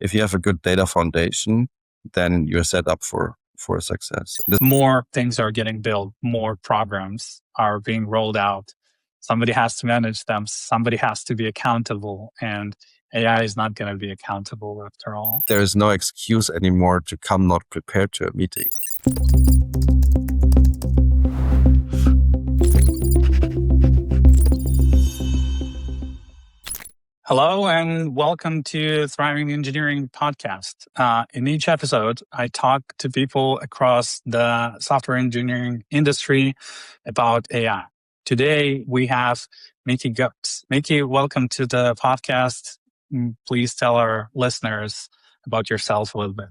if you have a good data foundation, then you're set up for success. More things are getting built, more programs are being rolled out. Somebody has to manage them. Somebody has to be accountable, and AI is not going to be accountable after all. There is no excuse anymore to come not prepared to a meeting. Hello and welcome to Thriving Engineering Podcast. In each episode, I talk to people across the software engineering industry about AI. Today, we have Michi Goetz. Michi, welcome to the podcast. Please tell our listeners about yourself a little bit.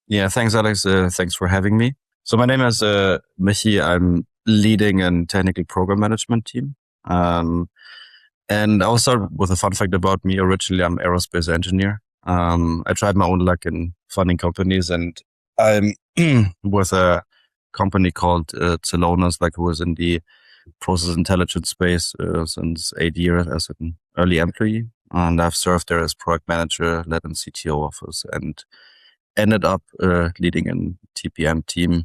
Yeah, thanks, Alex. Thanks for having me. So my name is Michi. I'm leading a technical program management team. And I'll start with a fun fact about me. Originally, I'm an aerospace engineer. I tried my own luck in funding companies, and I'm with a company called Celonis, who was in the process intelligence space since 8 years as an early employee. And I've served there as product manager, led in CTO office, and ended up leading a TPM team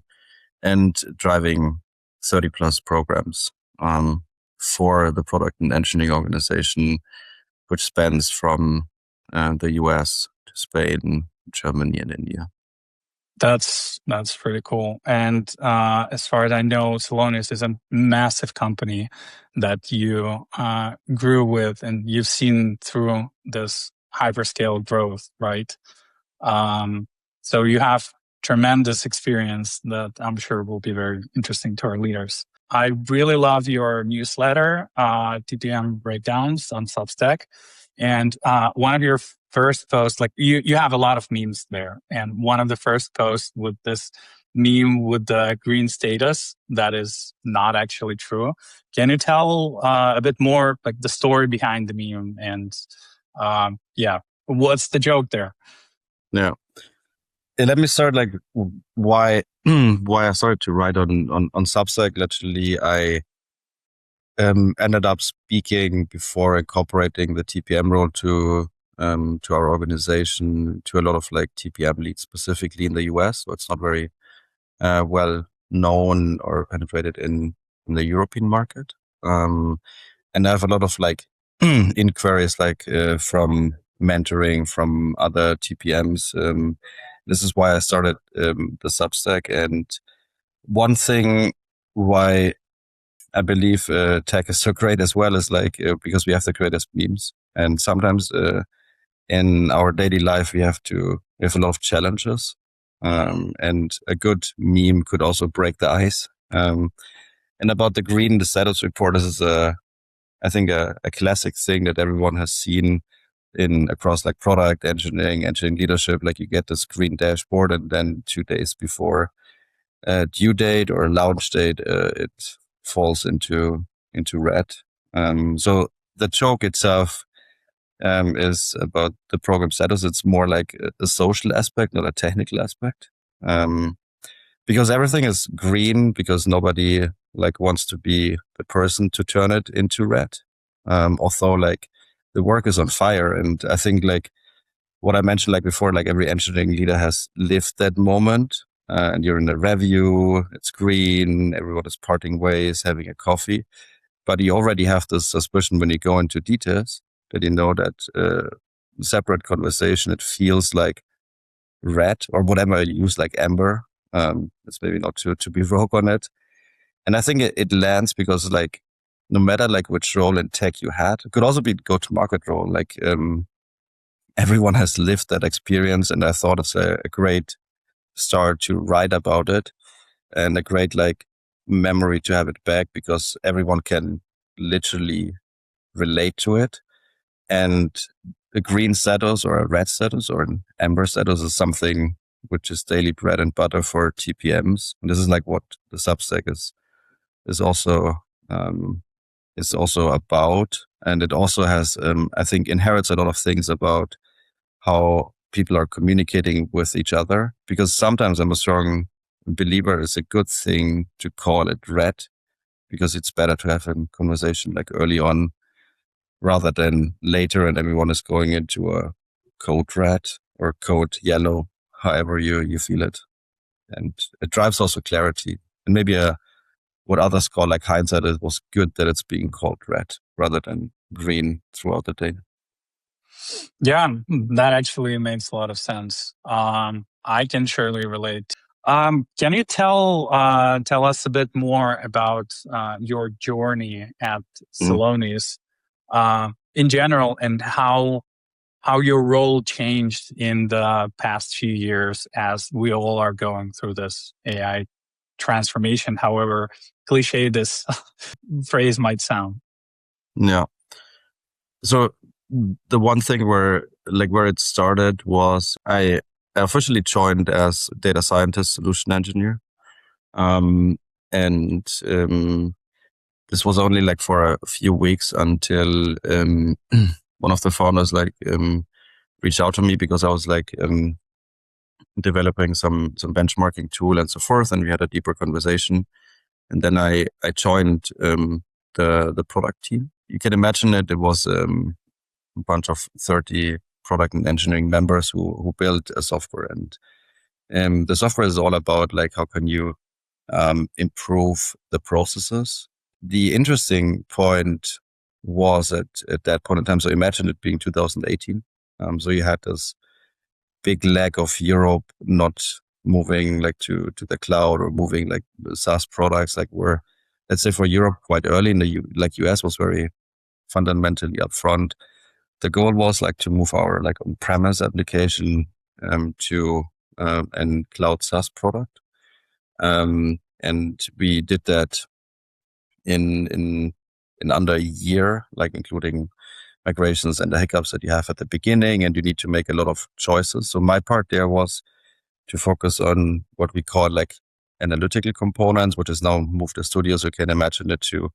and driving 30 plus programs for the product and engineering organization, which spans from the US to Spain, Germany, and India. That's pretty cool. And as far as I know, Celonis is a massive company that you grew with, and you've seen through this hyperscale growth, right? So you have tremendous experience that I'm sure will be very interesting to our leaders. I really love your newsletter, TPM Breakdowns on Substack. And one of your first posts, you have a lot of memes there. And one of the first posts with this meme with the green status that is not actually true. Can you tell a bit more the story behind the meme and what's the joke there? Yeah. Let me start why I started to write on Substack. Literally, I ended up speaking before incorporating the TPM role to our organization to a lot of TPM leads, specifically in the US. So it's not very well known or penetrated in the European market. And I have a lot of inquiries from mentoring from other TPMs. This is why I started the Substack. And one thing why I believe tech is so great as well is because we have the greatest memes. And sometimes in our daily life, we have a lot of challenges. And a good meme could also break the ice. And about the status report, this is I think a classic thing that everyone has seen across product engineering leadership. You get this green dashboard, and then 2 days before due date or launch date, it falls into red. So the joke itself is about the program status. It's more like a social aspect, not a technical aspect. Because everything is green, because nobody wants to be the person to turn it into red. Although the work is on fire. And I think what I mentioned before, every engineering leader has lived that moment. And you're in a review, it's green, everyone is parting ways, having a coffee. But you already have this suspicion when you go into details that you know that separate conversation, it feels like red or whatever you use, amber. It's maybe not to be rogue on it. And I think it lands because no matter which role in tech you had, it could also be go-to-market role. Everyone has lived that experience, and I thought it's a great start to write about it and a great memory to have it back, because everyone can literally relate to it. And a green status or a red status or an amber status is something which is daily bread and butter for TPMs. And this is what the Substack is also about. And it also has, I think, inherits a lot of things about how people are communicating with each other. Because sometimes I'm a strong believer it's a good thing to call it red, because it's better to have a conversation early on rather than later and everyone is going into a code red or code yellow, however you feel it. And it drives also clarity. And maybe what others call like hindsight, it was good that it's being called red rather than green throughout the day. Yeah, that actually makes a lot of sense. I can surely relate. Can you tell us a bit more about your journey at Celonis in general, and how your role changed in the past few years as we all are going through this AI transformation, however cliche this phrase might sound? Yeah. So the one thing where it started was I officially joined as data scientist solution engineer. This was only like for a few weeks until one of the founders reached out to me because I was developing some benchmarking tool and so forth, and we had a deeper conversation. And then I joined the product team. You can imagine it was a bunch of 30 product and engineering members who built a software. And the software is all about like how can you improve the processes. The interesting point was at that point in time, so imagine it being 2018. So you had this big lag of Europe not moving like to the cloud or moving like SaaS products, like were, let's say for Europe quite early in the US was very fundamentally upfront. The goal was like to move our like on-premise application to and cloud SaaS product. And we did that in under a year, like including migrations and the hiccups that you have at the beginning, and you need to make a lot of choices. So my part there was to focus on what we call like analytical components, which is now moved to Studio. So you can imagine it to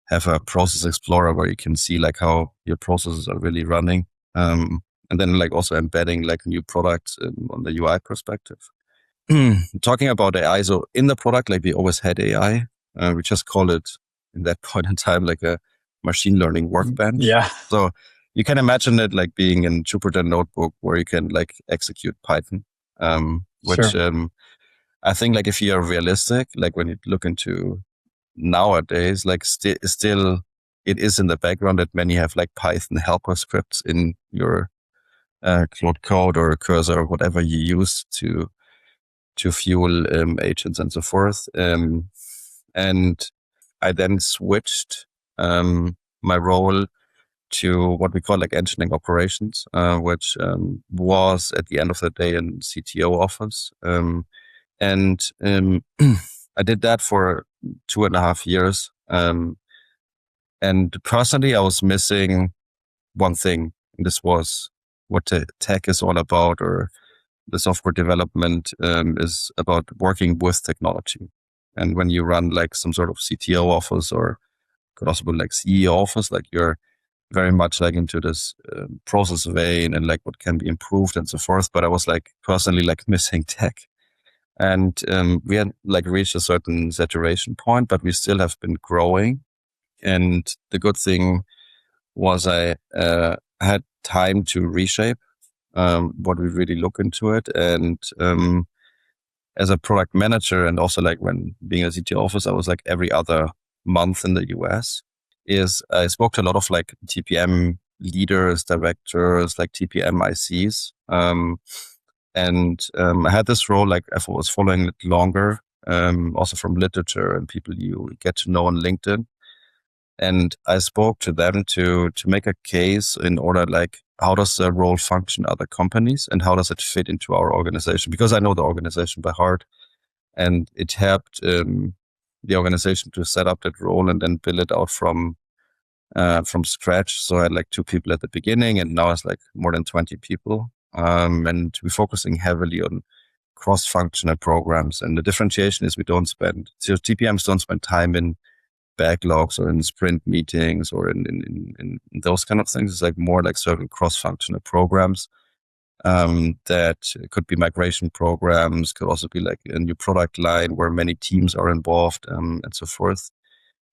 have a process explorer where you can see like how your processes are really running. And then like also embedding like new products on the UI perspective. Talking about AI, so in the product, like we always had AI. We just call it in that point in time like a machine learning workbench. Yeah. So you can imagine it like being in Jupyter Notebook where you can like execute Python, which Sure. I think like if you are realistic, like when you look into nowadays, like still it is in the background that many have like Python helper scripts in your Claude Code or Cursor or whatever you use to fuel agents and so forth. And I then switched my role to what we call like engineering operations, which was at the end of the day in CTO office. And I did that for 2.5 years. And personally, I was missing one thing. And this was what the tech is all about, or the software development is about working with technology. And when you run like some sort of CTO office, or could also be like CEO office, like you're very much like into this process vein and like what can be improved and so forth. But I was like personally like missing tech. And we had like reached a certain saturation point, but we still have been growing. And the good thing was I had time to reshape what we really look into it. And as a product manager, and also like when being a CTO office, I was like every other month in the US, I spoke to a lot of like TPM leaders, directors, like TPM ICs. I had this role, like I was following it longer, also from literature and people you get to know on LinkedIn. And I spoke to them to make a case in order, like, how does the role function in other companies and how does it fit into our organization? Because I know the organization by heart, and it helped the organization to set up that role and then build it out from scratch. So I had like 2 people at the beginning, and now it's like more than 20 people. And we're focusing heavily on cross-functional programs. And the differentiation is TPMs don't spend time in backlogs or in sprint meetings or in those kind of things. It's like more like serving cross-functional programs that could be migration programs, could also be like a new product line where many teams are involved and so forth,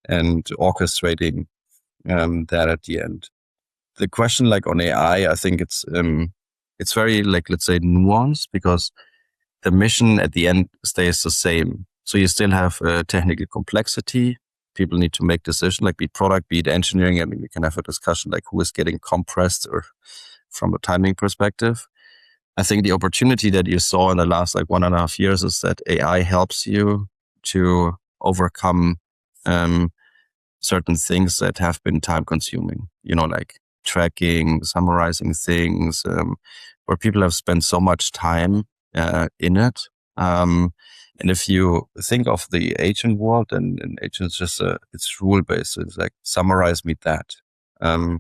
and orchestrating that at the end. The question like on AI, I think it's it's very like, let's say, nuanced, because the mission at the end stays the same. So you still have technical complexity. People need to make decisions, like be it product, be it engineering. I mean, we can have a discussion like who is getting compressed or from a timing perspective. I think the opportunity that you saw in the last like 1.5 years is that AI helps you to overcome certain things that have been time consuming, like tracking, summarizing things, where people have spent so much time in it. And if you think of the agent world, and agent's just it's rule based. So it's like, summarize me that. And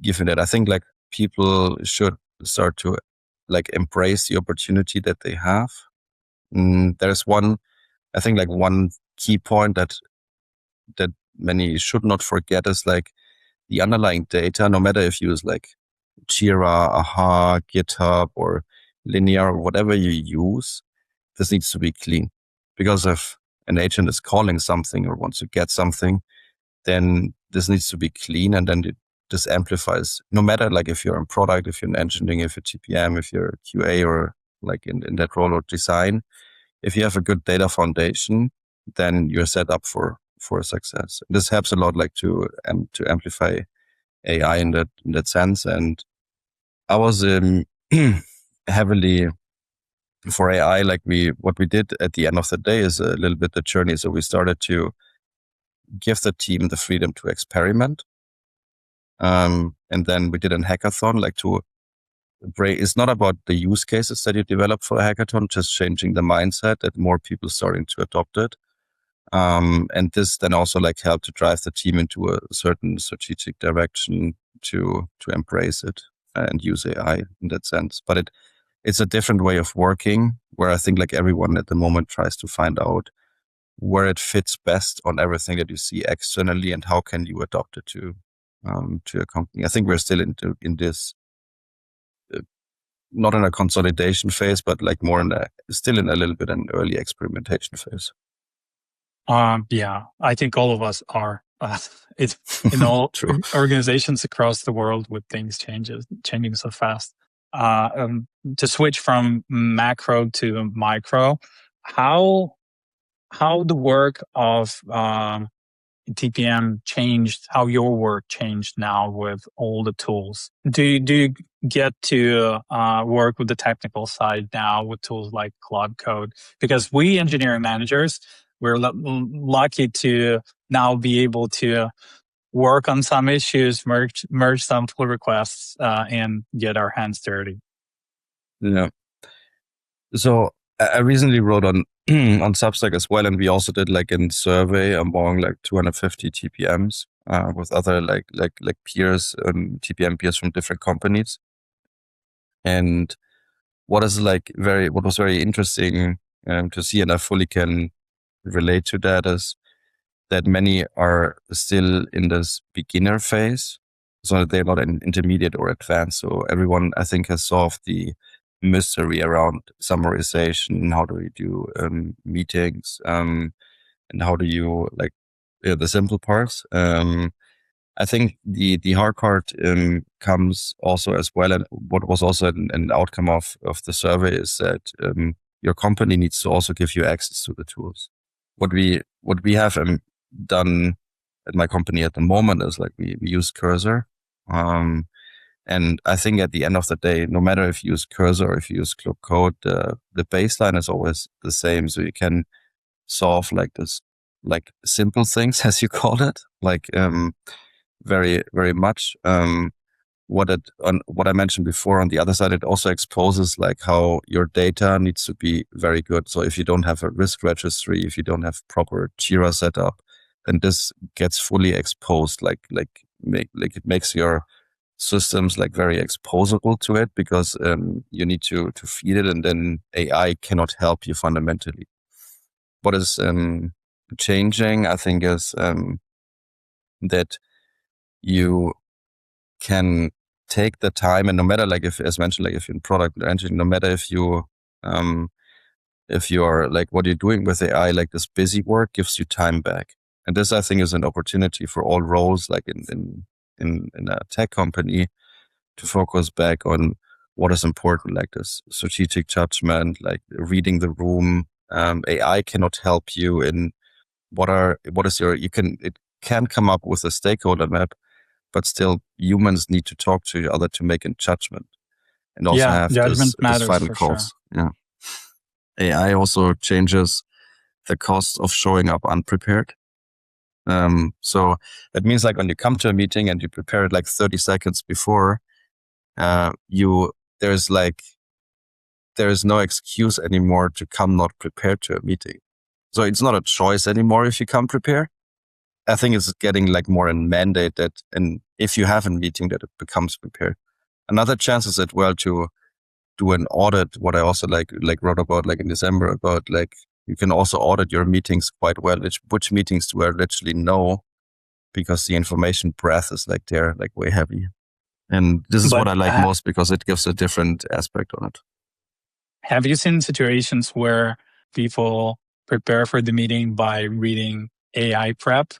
given that, I think like people should start to like embrace the opportunity that they have. There's one key point that many should not forget is like the underlying data, no matter if you use like Jira, Aha, GitHub, or Linear, or whatever you use, this needs to be clean. Because if an agent is calling something or wants to get something, then this needs to be clean, and then this amplifies, no matter like if you're in product, if you're in engineering, if you're TPM, if you're QA, or like in that role or design. If you have a good data foundation, then you're set up for success. This helps a lot, like to amplify AI in that sense. And I was heavily for AI. Like what we did at the end of the day is a little bit the journey. So we started to give the team the freedom to experiment. And then we did a hackathon, like to break. It's not about the use cases that you develop for a hackathon, just changing the mindset that more people starting to adopt it. And this then also like helped to drive the team into a certain strategic direction to embrace it and use AI in that sense. But it's a different way of working, where I think like everyone at the moment tries to find out where it fits best on everything that you see externally, and how can you adopt it to a company. I think we're still in this, not in a consolidation phase, but like more still in a little bit an early experimentation phase. Yeah, I think all of us are. It's in all organizations across the world with things changing so fast. To switch from macro to micro, how the work of TPM changed, how your work changed now with all the tools. Do you get to work with the technical side now with tools like Claude Code? Because we engineering managers, we're lucky to now be able to work on some issues, merge some pull requests, and get our hands dirty. Yeah. So I recently wrote on on Substack as well, and we also did like a survey among like 250 TPMs with other like peers, TPM peers from different companies. And what was very interesting to see, and I fully can relate to that, is that many are still in this beginner phase, so they're not an intermediate or advanced. So everyone, I think, has solved the mystery around summarization. How do you do meetings, and how do you like the simple parts. I think the hard part comes also as well, and what was also an outcome of the survey is that your company needs to also give you access to the tools. What we have done at my company at the moment is like we use Cursor. And I think at the end of the day, no matter if you use Cursor or if you use Claude Code, the baseline is always the same. So you can solve like this, like simple things, as you call it, like very, very much. What I mentioned before, on the other side, it also exposes like how your data needs to be very good. So if you don't have a risk registry, if you don't have proper Jira setup, then this gets fully exposed. Like it makes your systems like very exposable to it, because you need to feed it, and then AI cannot help you fundamentally. What is changing, I think, is that you can take the time, and no matter like if, as mentioned, like if you're in product or engineering, no matter if you're like what you're doing with AI, like this busy work gives you time back. And this, I think, is an opportunity for all roles, like in a tech company, to focus back on what is important, like this strategic judgment, like reading the room. AI cannot help you in it can come up with a stakeholder map, but still humans need to talk to each other to make a judgment and also Yeah, have judgment this matters final for sure. calls. Yeah. AI also changes the cost of showing up unprepared. So that means like when you come to a meeting and you prepare it like 30 seconds before, there is no excuse anymore to come not prepared to a meeting. So it's not a choice anymore if you come prepared. I think it's getting like more a mandate that, and if you have a meeting, that it becomes prepared. Another chance is as well to do an audit. What I also like wrote about like in December about like you can also audit your meetings quite well. Which meetings do I literally know, because the information breadth is like they're like way heavy. And this is But what I like most because it gives a different aspect on it. have you seen situations where people prepare for the meeting by reading AI prep?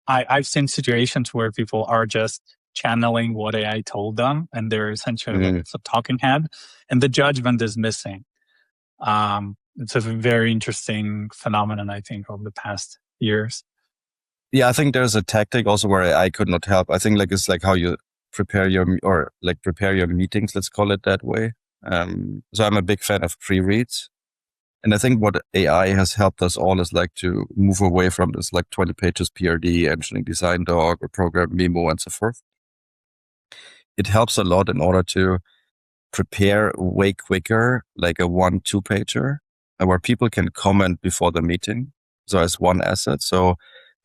I've seen situations where people are just channeling what AI told them, and they're essentially like it's a talking head, and the judgment is missing. It's a very interesting phenomenon, I think, over the past years. Yeah, I think there's a tactic also where AI could not help. I think like it's like how you prepare your meetings. Let's call it that way. So I'm a big fan of pre-reads. And I think what AI has helped us all is like to move away from this like 20 pages PRD, engineering design doc, or program memo, and so forth. It helps a lot in order to prepare way quicker, like a 1-2 pager, where people can comment before the meeting. So as one asset, so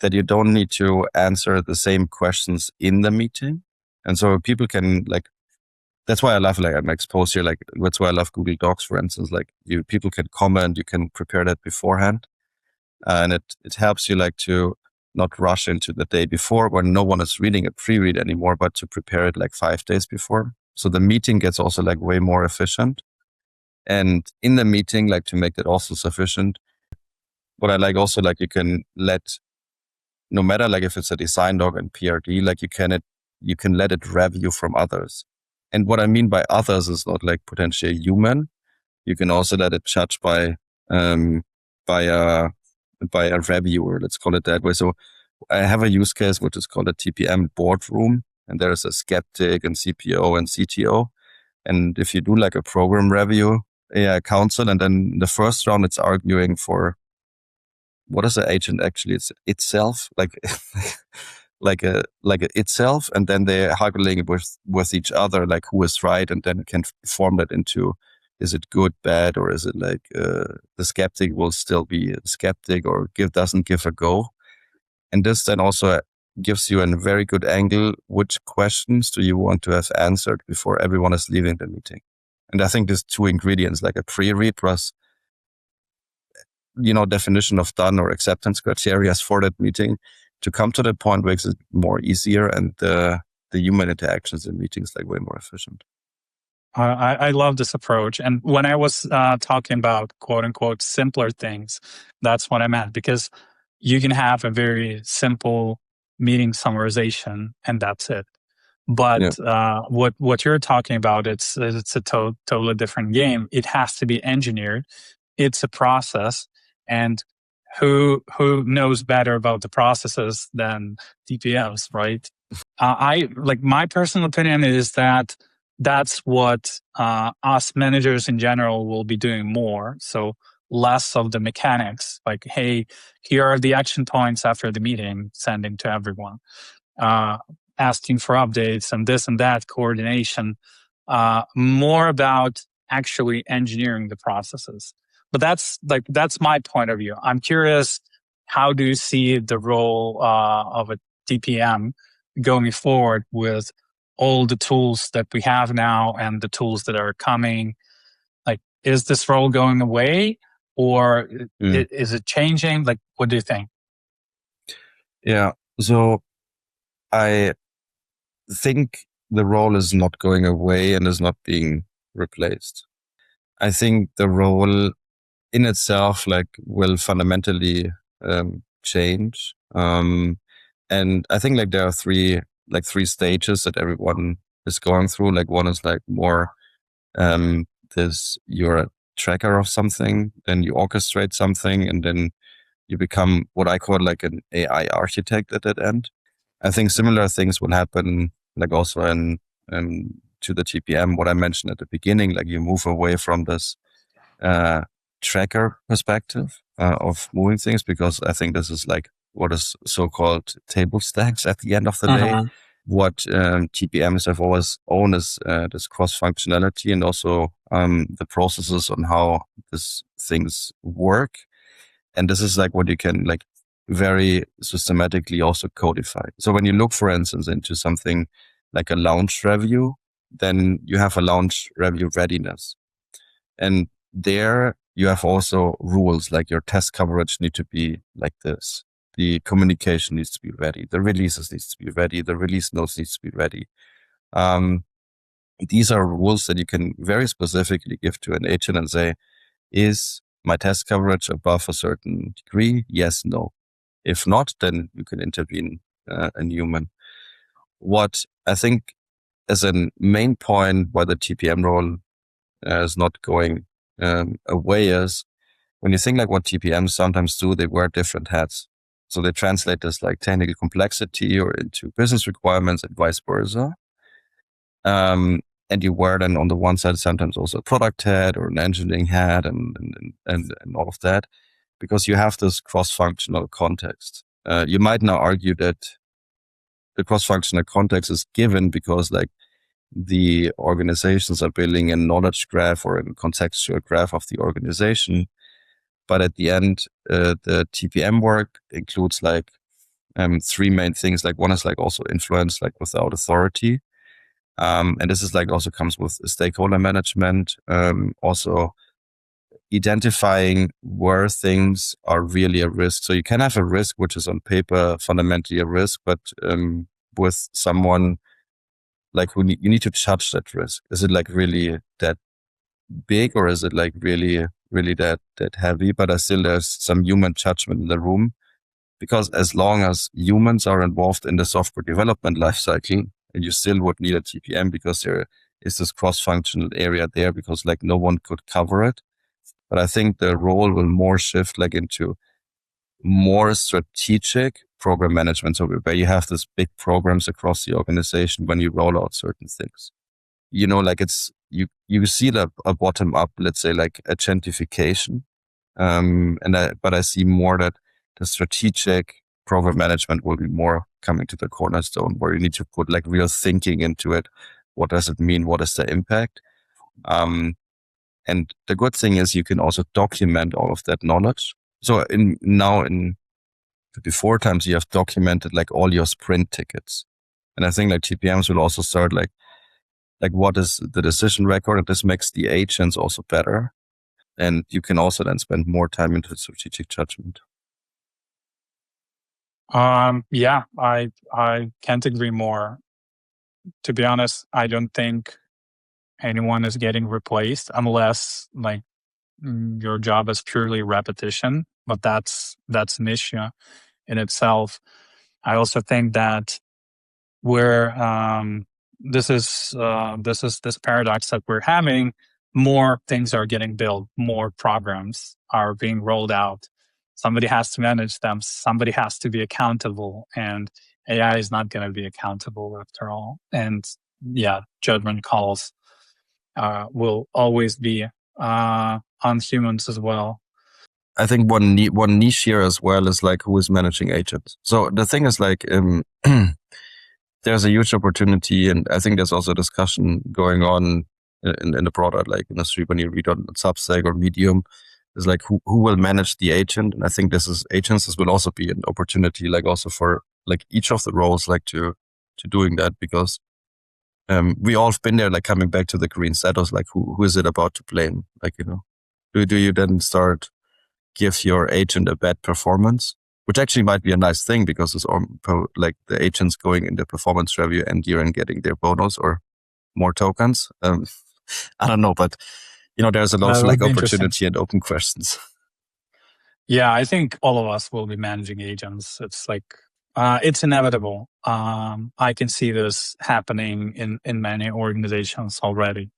that you don't need to answer the same questions in the meeting. And so people can like, that's why I love like I'm exposed here. Like that's why I love Google Docs, for instance. Like people can comment, you can prepare that beforehand, and it helps you like to not rush into the day before when no one is reading a pre-read anymore, but to prepare it like 5 days before. So the meeting gets also like way more efficient. And in the meeting, like to make that also sufficient, what I like also like you can let, no matter like if it's a design doc and PRD, like you can let it review from others. And what I mean by others is not like potentially a human. You can also let it judge by a reviewer, let's call it that way. So I have a use case which is called a TPM boardroom, and there's a skeptic and CPO and CTO. And if you do like a program review, AI council, and then the first round it's arguing for what is the agent actually? It's itself, like like a itself, and then they're haggling with each other, like who is right, and then can form that into, is it good, bad, or is it like the skeptic will still be a skeptic or doesn't give a go. And this then also gives you a very good angle. Which questions do you want to have answered before everyone is leaving the meeting? And I think these two ingredients, like a pre-read plus, definition of done or acceptance criteria for that meeting, to come to the point makes it more easier, and the human interactions in meetings like way more efficient. I love this approach. And when I was talking about quote unquote simpler things, that's what I meant, because you can have a very simple meeting summarization and that's it. But what you're talking about, it's a totally different game. It has to be engineered. It's a process, and who knows better about the processes than TPMs, right? I like, my personal opinion is that that's what us managers in general will be doing more. So less of the mechanics, like, hey, here are the action points after the meeting, sending to everyone, asking for updates and this and that coordination, more about actually engineering the processes. But that's my point of view. I'm curious, how do you see the role of a TPM going forward with all the tools that we have now and the tools that are coming? Like, is this role going away, or is it changing? Like, what do you think? Yeah. So I think the role is not going away and is not being replaced. I think the role in itself like will fundamentally change. And I think like there are three stages that everyone is going through. Like one is like more You're a tracker of something, then you orchestrate something, and then you become what I call like an AI architect at that end. I think similar things will happen, like also to the TPM, what I mentioned at the beginning, like you move away from this uh, tracker perspective of moving things, because I think this is like what is so-called table stacks at the end of the day. What TPMs have always owned is this cross-functionality, and also the processes on how these things work. And this is like what you can like very systematically also codify. So when you look, for instance, into something like a launch review, then you have a launch review readiness. And there you have also rules, like your test coverage need to be like this. The communication needs to be ready. The releases needs to be ready. The release notes needs to be ready. These are rules that you can very specifically give to an agent and say, is my test coverage above a certain degree? Yes, no. If not, then you can intervene a human. What I think as a main point why the TPM role is not going away is when you think like what TPMs sometimes do, they wear different hats. So they translate this like technical complexity or into business requirements and vice versa. And you wear then on the one side sometimes also a product hat or an engineering hat and all of that, because you have this cross-functional context. You might now argue that the cross-functional context is given because like the organizations are building a knowledge graph or a contextual graph of the organization. But at the end, the TPM work includes like three main things. Like one is like also influence, like without authority. And this is like also comes with stakeholder management, also identifying where things are really a risk. So you can have a risk, which is on paper fundamentally a risk, but with someone like you need to judge that risk. Is it like really that big, or is it like really that heavy? But there's some human judgment in the room, because as long as humans are involved in the software development lifecycle, and you still would need a TPM because there is this cross-functional area there, because like no one could cover it. But I think the role will more shift like into more strategic program management. So where you have these big programs across the organization when you roll out certain things. You know, like it's, you see a bottom up, let's say like agentification. But I see more that the strategic program management will be more coming to the cornerstone, where you need to put like real thinking into it. What does it mean? What is the impact? And the good thing is you can also document all of that knowledge. So before times you have documented like all your sprint tickets. And I think like TPMs will also start like what is the decision record, and this makes the agents also better. And you can also then spend more time into strategic judgment. Yeah, I can't agree more. To be honest, I don't think anyone is getting replaced unless like your job is purely repetition, but that's an issue in itself. I also think that we're this is this paradox that we're having. More things are getting built, more programs are being rolled out. Somebody has to manage them. Somebody has to be accountable, and AI is not going to be accountable after all. And yeah, judgment calls will always be on humans as well. I think one niche here as well is like who is managing agents. So the thing is like there's a huge opportunity, and I think there's also a discussion going on in the broader like industry when you read on Substack or Medium. Is like who will manage the agent, and I think this will also be an opportunity like also for like each of the roles like to doing that, because we all have been there, like coming back to the green status, like who is it about to blame? Like, you know, do you then start give your agent a bad performance, which actually might be a nice thing because it's like the agents going in the performance review and year and getting their bonus or more tokens. I don't know, but you know, there's a lot of like opportunity and open questions. Yeah, I think all of us will be managing agents. It's like it's inevitable. I can see this happening in many organizations already.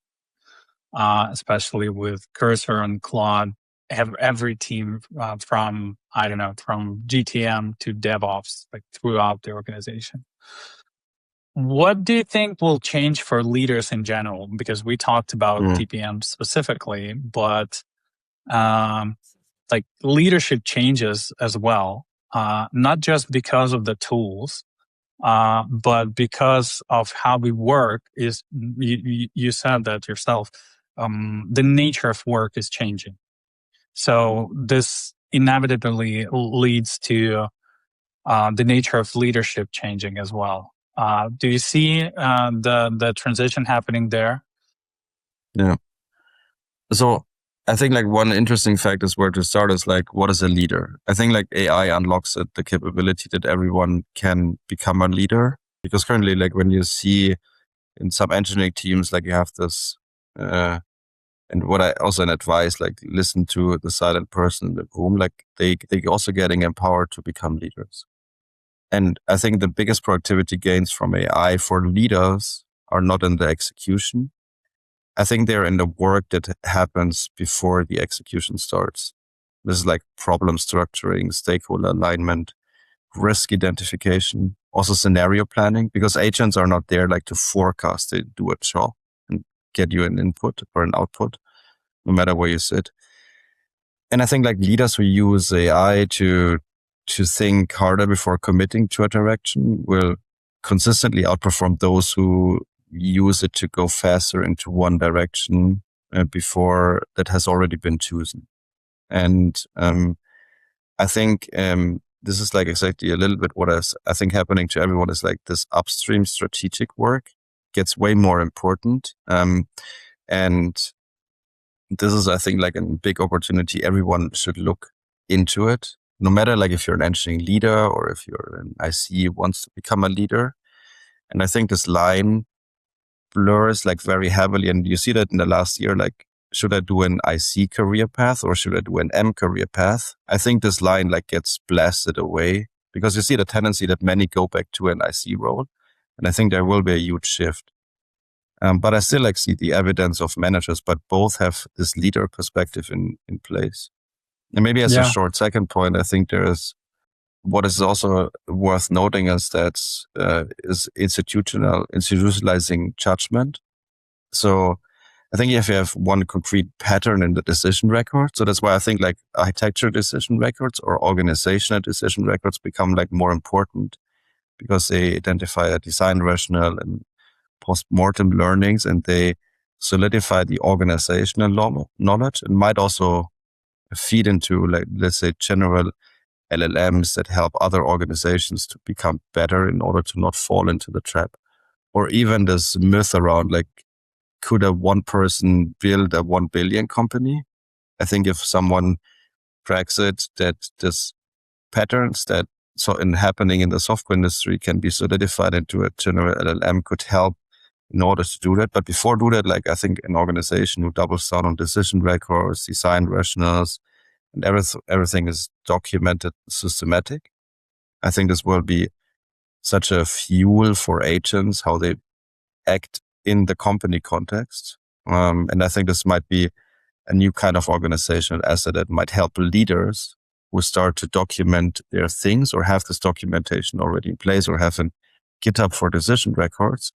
especially with Cursor and Claude. Every team from GTM to DevOps, like throughout the organization. What do you think will change for leaders in general? Because we talked about TPM specifically, but like leadership changes as well, not just because of the tools, but because of how we work. Is you said that yourself, the nature of work is changing. So this inevitably leads to the nature of leadership changing as well. Do you see the transition happening there? Yeah. So I think like one interesting fact is where to start is like, what is a leader? I think like AI unlocks it, the capability that everyone can become a leader. Because currently, like when you see in some engineering teams, like you have this, and what I also advise, like listen to the silent person in the room, like they also getting empowered to become leaders. And I think the biggest productivity gains from AI for leaders are not in the execution. I think they're in the work that happens before the execution starts. This is like problem structuring, stakeholder alignment, risk identification, also scenario planning, because agents are not there like to forecast. They do a job and get you an input or an output, no matter where you sit. And I think like leaders who use AI to think harder before committing to a direction will consistently outperform those who use it to go faster into one direction before that has already been chosen. And I think this is like exactly a little bit what I think happening to everyone is like this upstream strategic work gets way more important. And this is, I think, like a big opportunity. Everyone should look into it, no matter like if you're an engineering leader or if you're an IC who wants to become a leader. And I think this line blurs like very heavily. And you see that in the last year, like, should I do an IC career path or should I do an M career path? I think this line like gets blasted away because you see the tendency that many go back to an IC role. And I think there will be a huge shift. But I still like see the evidence of managers, but both have this leader perspective in place. And maybe as a short second point, I think there is what is also worth noting is that is institutionalizing judgment. So I think if you have one concrete pattern in the decision record, so that's why I think like architecture decision records or organizational decision records become like more important because they identify a design rationale and post-mortem learnings, and they solidify the organizational knowledge and might also feed into, like, let's say, general LLMs that help other organizations to become better in order to not fall into the trap. Or even this myth around, like, could a one person build a 1 billion company? I think if someone cracks it, that this patterns that so in happening in the software industry can be solidified into a general LLM could help in order to do that. But before do that, like I think an organization who doubles down on decision records, design rationales, and everything is documented, systematic. I think this will be such a fuel for agents, how they act in the company context. And I think this might be a new kind of organizational asset that might help leaders who start to document their things or have this documentation already in place or have a GitHub for decision records.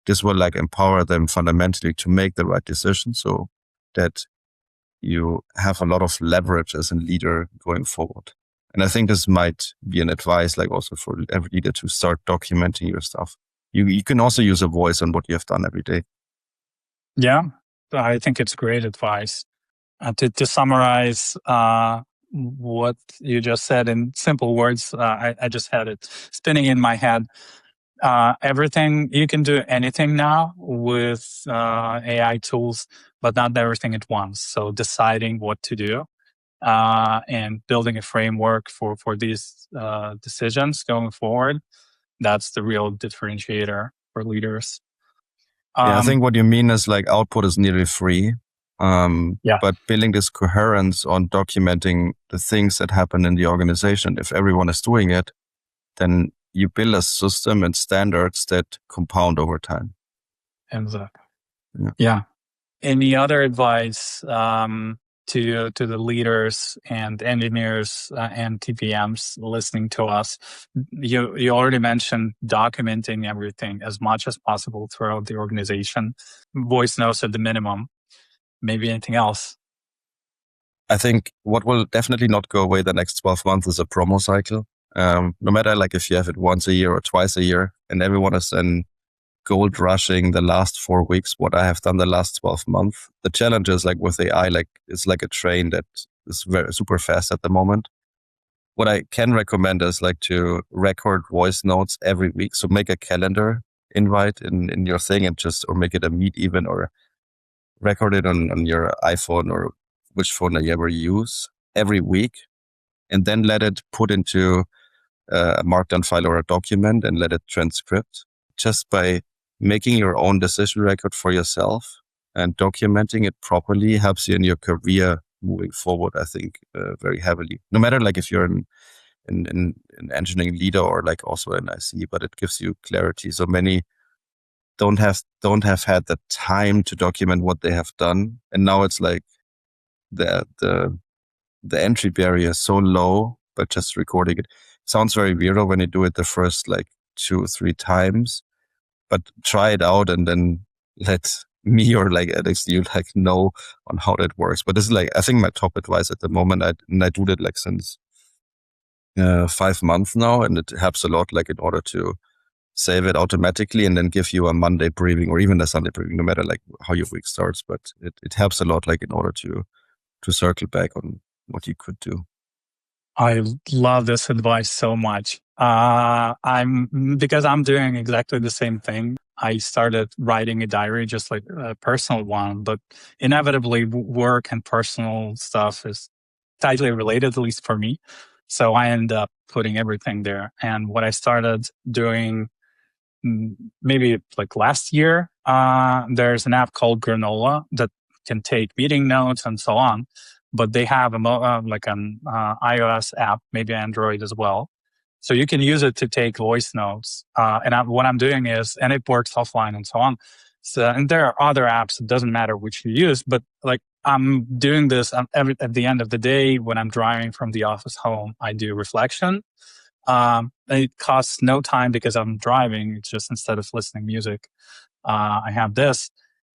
This will like empower them fundamentally to make the right decision so that you have a lot of leverage as a leader going forward. And I think this might be an advice like also for every leader to start documenting your stuff. You can also use a voice on what you have done every day. Yeah, I think it's great advice. To summarize what you just said in simple words, I just had it spinning in my head. Everything, you can do anything now with AI tools, but not everything at once. So deciding what to do and building a framework for these decisions going forward, that's the real differentiator for leaders. I think what you mean is like output is nearly free. But building this coherence on documenting the things that happen in the organization, if everyone is doing it, then you build a system and standards that compound over time. Exactly. Yeah. Any other advice to the leaders and engineers and TPMs listening to us? You already mentioned documenting everything as much as possible throughout the organization. Voice notes at the minimum. Maybe anything else? I think what will definitely not go away the next 12 months is a promo cycle. No matter like if you have it once a year or twice a year, and everyone is then gold rushing the last 4 weeks, what I have done the last 12 months. The challenge is like with AI, like it's like a train that is very super fast at the moment. What I can recommend is like to record voice notes every week. So make a calendar invite in your thing and just, or make it a meet even, or record it on your iPhone or which phone you ever use every week, and then let it put into a markdown file or a document and let it transcript. Just by making your own decision record for yourself and documenting it properly helps you in your career moving forward, I think, very heavily. No matter like if you're an engineering leader or like also an IC, but it gives you clarity. So many don't have had the time to document what they have done. And now it's like the entry barrier is so low, but just recording it sounds very weird when you do it the first like 2-3 times, but try it out and then let me or like Alex, you like know on how that works. But this is like, I think my top advice at the moment. I do that like since 5 months now, and it helps a lot, like in order to save it automatically and then give you a Monday briefing or even a Sunday briefing, no matter like how your week starts. But it helps a lot, like in order to circle back on what you could do. I love this advice so much. Because I'm doing exactly the same thing. I started writing a diary, just like a personal one, but inevitably work and personal stuff is tightly related, at least for me. So I end up putting everything there. And what I started doing maybe like last year, there's an app called Granola that can take meeting notes and so on, but they have like an iOS app, maybe Android as well. So you can use it to take voice notes. What I'm doing is, and it works offline and so on. So, and there are other apps. It doesn't matter which you use, but like I'm doing this at the end of the day when I'm driving from the office home, I do reflection. It costs no time because I'm driving. It's just instead of listening music, I have this.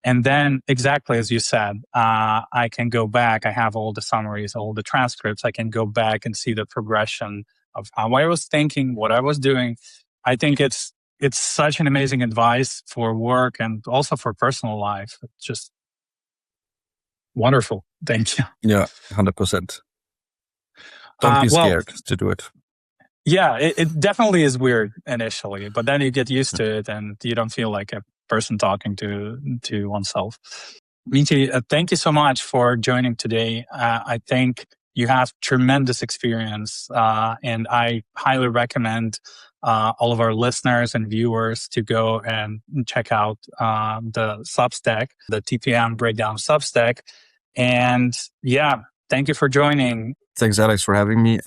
And then exactly as you said, I can go back. I have all the summaries, all the transcripts. I can go back and see the progression of how I was thinking, what I was doing. I think it's such an amazing advice for work and also for personal life. It's just wonderful. Thank you. Yeah, 100%. Don't be scared to do it. Yeah, it definitely is weird initially, but then you get used to it and you don't feel like a person talking to oneself. Michi, thank you so much for joining today. I think you have tremendous experience, and I highly recommend all of our listeners and viewers to go and check out the Substack, the TPM Breakdown Substack. And yeah, thank you for joining. Thanks, Alex, for having me.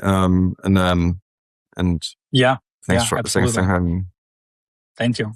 And yeah, thanks for having me. Thank you.